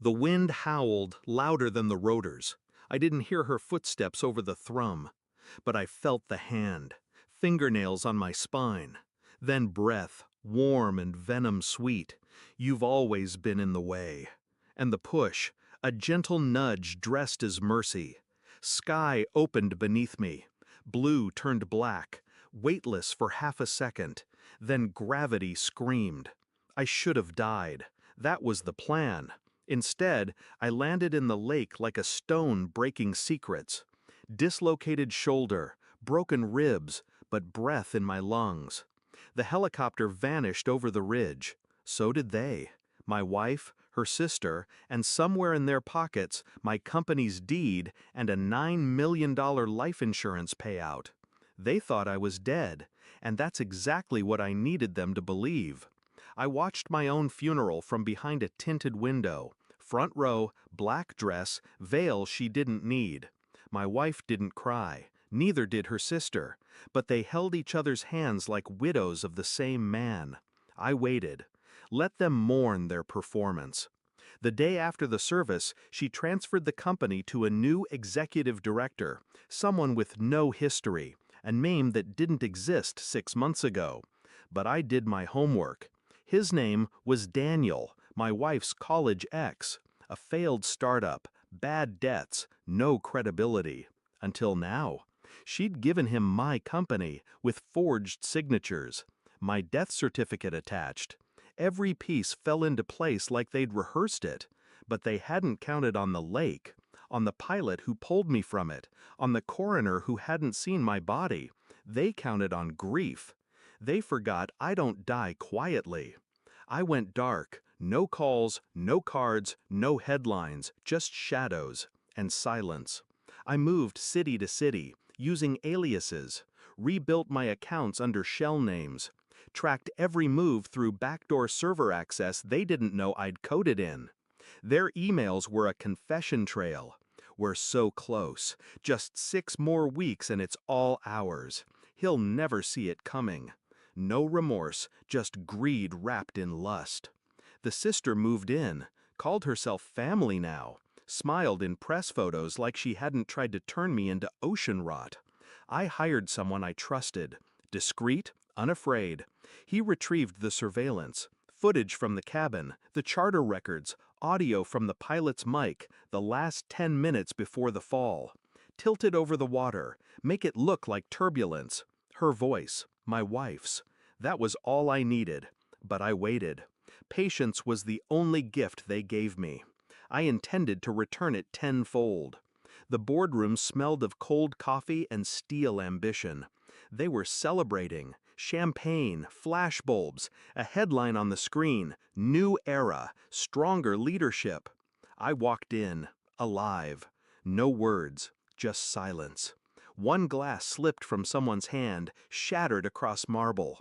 The wind howled louder than the rotors. I didn't hear her footsteps over the thrum, but I felt the hand, fingernails on my spine. Then breath, warm and venom sweet. You've always been in the way. And the push, a gentle nudge dressed as mercy. Sky opened beneath me. Blue turned black, weightless for half a second. Then gravity screamed. I should have died. That was the plan. Instead, I landed in the lake like a stone breaking secrets. Dislocated shoulder, broken ribs, but breath in my lungs. The helicopter vanished over the ridge. So did they. My wife, her sister, and somewhere in their pockets, my company's deed and a $9 million life insurance payout. They thought I was dead, and that's exactly what I needed them to believe. I watched my own funeral from behind a tinted window. Front row, black dress, veil she didn't need. My wife didn't cry, neither did her sister, but they held each other's hands like widows of the same man. I waited. Let them mourn their performance. The day after the service, she transferred the company to a new executive director, someone with no history, a name that didn't exist 6 months ago. But I did my homework. His name was Daniel, my wife's college ex. A failed startup, bad debts, no credibility. Until now. She'd given him my company, with forged signatures. My death certificate attached. Every piece fell into place like they'd rehearsed it. But they hadn't counted on the lake, on the pilot who pulled me from it, on the coroner who hadn't seen my body. They counted on grief. They forgot I don't die quietly. I went dark. No calls, no cards, no headlines, just shadows and silence. I moved city to city, using aliases, rebuilt my accounts under shell names, tracked every move through backdoor server access they didn't know I'd coded in. Their emails were a confession trail. We're so close. Just 6 more weeks and it's all ours. He'll never see it coming. No remorse, just greed wrapped in lust. The sister moved in, called herself family now, smiled in press photos like she hadn't tried to turn me into ocean rot. I hired someone I trusted, discreet, unafraid. He retrieved the surveillance, footage from the cabin, the charter records, audio from the pilot's mic, the last 10 minutes before the fall. Tilt it over the water, make it look like turbulence. Her voice, my wife's. That was all I needed, but I waited. Patience was the only gift they gave me. I intended to return it tenfold. The boardroom smelled of cold coffee and steel ambition. They were celebrating. Champagne, flashbulbs, a headline on the screen, new era, stronger leadership. I walked in, alive. No words, just silence. One glass slipped from someone's hand, shattered across marble.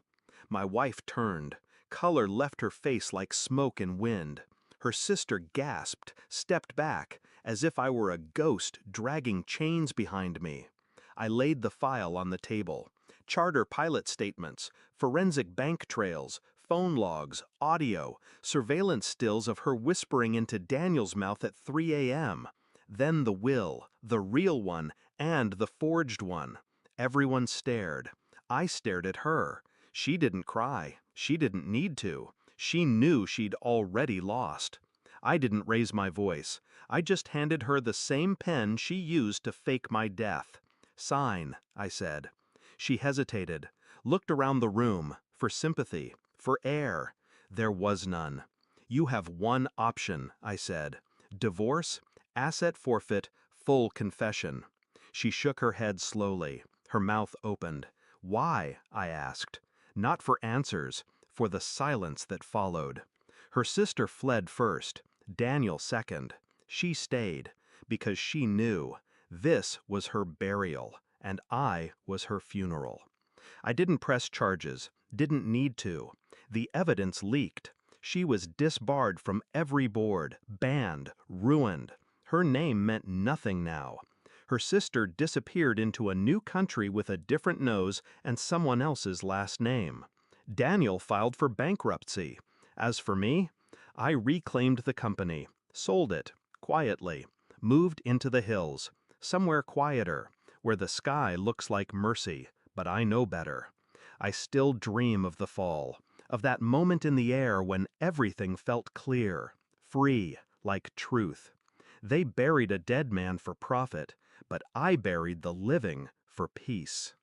My wife turned. Color left her face like smoke and wind. Her sister gasped, stepped back, as if I were a ghost dragging chains behind me. I laid the file on the table. Charter pilot statements, forensic bank trails, phone logs, audio, surveillance stills of her whispering into Daniel's mouth at 3 a.m. Then the will, the real one, and the forged one. Everyone stared. I stared at her. She didn't cry. She didn't need to. She knew she'd already lost. I didn't raise my voice. I just handed her the same pen she used to fake my death. Sign, I said. She hesitated, looked around the room, for sympathy, for air. There was none. You have one option, I said. Divorce, asset forfeit, full confession. She shook her head slowly. Her mouth opened. Why? I asked. Not for answers, for the silence that followed. Her sister fled first, Daniel second. She stayed, because she knew this was her burial, and I was her funeral. I didn't press charges, didn't need to. The evidence leaked. She was disbarred from every board, banned, ruined. Her name meant nothing now. Her sister disappeared into a new country with a different nose and someone else's last name. Daniel filed for bankruptcy. As for me, I reclaimed the company, Sold it, quietly, moved into the hills, somewhere quieter, where the sky looks like mercy, but I know better. I still dream of the fall, of that moment in the air when everything felt clear, free, like truth. They buried a dead man for profit, but I buried the living for peace.